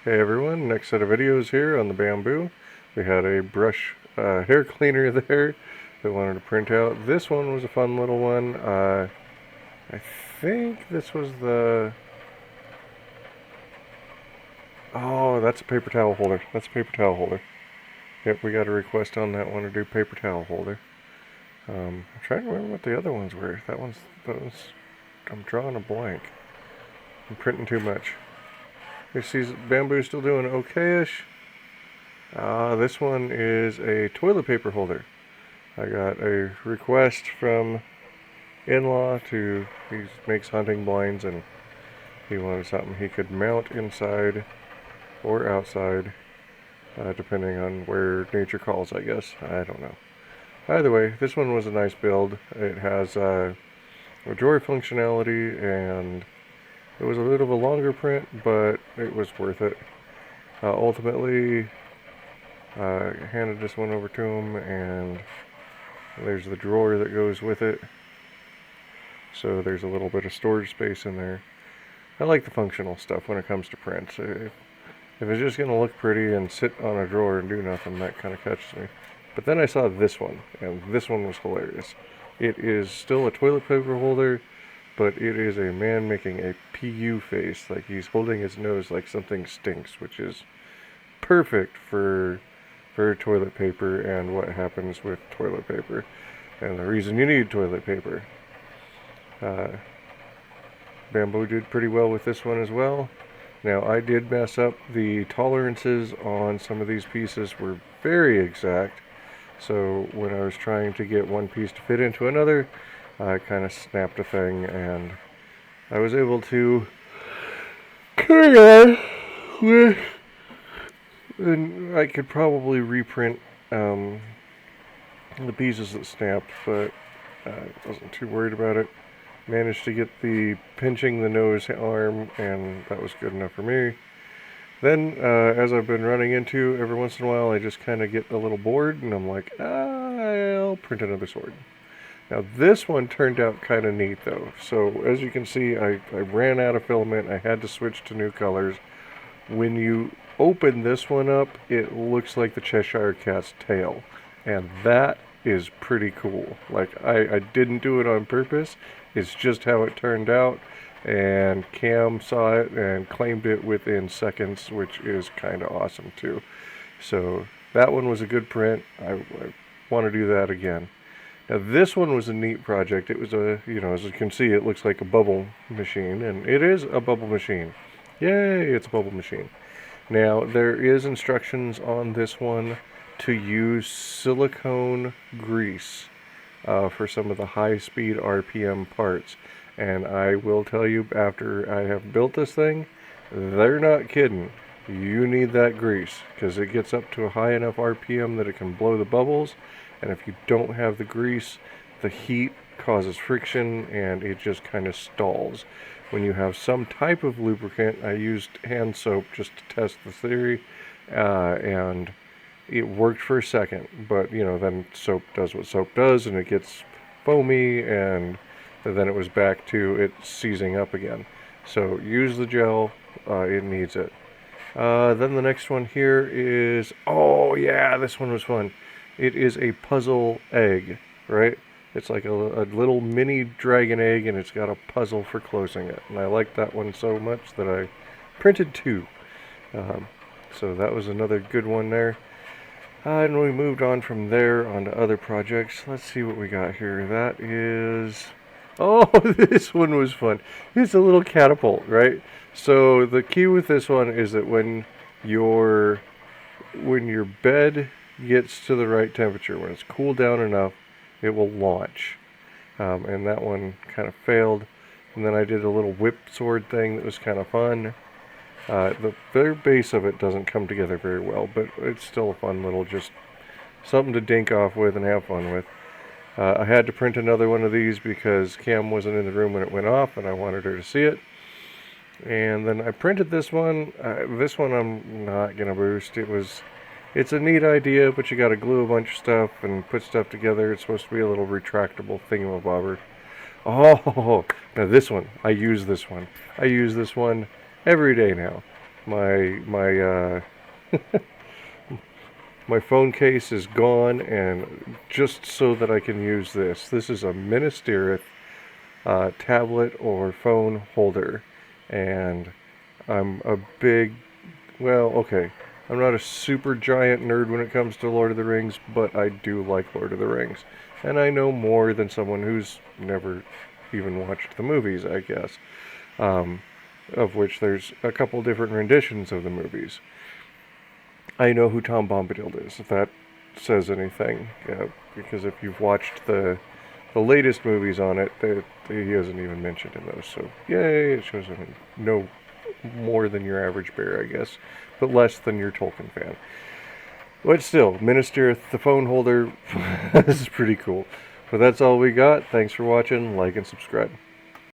Hey everyone, next set of videos here on the Bambu. We had a brush hair cleaner there that wanted to print out. This one was a fun little one. I think this was the... Oh, that's a paper towel holder. That's a paper towel holder. Yep, we got a request on that one to do paper towel holder. I'm trying to remember what the other ones were. That one's, I'm drawing a blank. I'm printing too much. You see Bambu still doing okay-ish. This one is a toilet paper holder. I got a request from in-law he makes hunting blinds and he wanted something he could mount inside or outside, depending on where nature calls, I guess. I don't know. Either way, this one was a nice build. It has a drawer functionality and it was a bit of a longer print, but it was worth it. Ultimately, handed this one over to him, and there's the drawer that goes with it. So there's a little bit of storage space in there. I like the functional stuff when it comes to prints. If it's just going to look pretty and sit on a drawer and do nothing, that kind of catches me. But then I saw this one, and this one was hilarious. It is still a toilet paper holder, but it is a man making a PU face, like he's holding his nose like something stinks, which is perfect for toilet paper and what happens with toilet paper, and the reason you need toilet paper. Bambu did pretty well with this one as well. Now I did mess up. The tolerances on some of these pieces were very exact, so when I was trying to get one piece to fit into another, I kind of snapped a thing, and I was able to carry on with, and I could probably reprint the pieces that snapped, but I wasn't too worried about it. Managed to get the pinching the nose arm, and that was good enough for me. Then, as I've been running into, every once in a while I just kind of get a little bored, and I'm like, I'll print another sword. Now this one turned out kind of neat though. So as you can see, I ran out of filament. I had to switch to new colors. When you open this one up, it looks like the Cheshire Cat's tail, and that is pretty cool. Like, I didn't do it on purpose. It's just how it turned out, and Cam saw it and claimed it within seconds, which is kind of awesome too. So that one was a good print. I want to do that again. Now this one was a neat project. It was a, as you can see, it looks like a bubble machine, and it is a bubble machine. Yay, it's a bubble machine. Now there is instructions on this one to use silicone grease for some of the high-speed RPM parts. And I will tell you, after I have built this thing, they're not kidding. You need that grease, because it gets up to a high enough RPM that it can blow the bubbles, and if you don't have the grease, the heat causes friction and it just kind of stalls. When you have some type of lubricant, I used hand soap just to test the theory, and it worked for a second, but then soap does what soap does and it gets foamy, and then it was back to it seizing up again. So use the gel, it needs it. Then the next one here is, oh yeah, this one was fun. It is a puzzle egg, right? It's like a little mini dragon egg, and it's got a puzzle for closing it. And I liked that one so much that I printed two. So that was another good one there. And we moved on from there onto other projects. Let's see what we got here. That is... Oh, this one was fun. It's a little catapult, right? So the key with this one is that when your bed gets to the right temperature, when it's cooled down enough, it will launch. And that one kind of failed. And then I did a little whip sword thing that was kind of fun. The very base of it doesn't come together very well, but it's still a fun little, just something to dink off with and have fun with. I had to print another one of these because Cam wasn't in the room when it went off, and I wanted her to see it. And then I printed this one. This one I'm not going to boost. It's a neat idea, but you got to glue a bunch of stuff and put stuff together. It's supposed to be a little retractable thingamabobber. Oh, now this one. I use this one every day now. My my phone case is gone, and just so that I can use this. This is a Ministeric tablet or phone holder, and I'm a big, well, okay, I'm not a super giant nerd when it comes to Lord of the Rings, but I do like Lord of the Rings, and I know more than someone who's never even watched the movies, I guess, of which there's a couple different renditions of the movies. I know who Tom Bombadil is, if that says anything, because if you've watched the latest movies on it, he isn't even mentioned in those. So yay, it shows him no more than your average bear, I guess, but less than your Tolkien fan. But still, Minister, the phone holder, this is pretty cool. But that's all we got. Thanks for watching. Like and subscribe.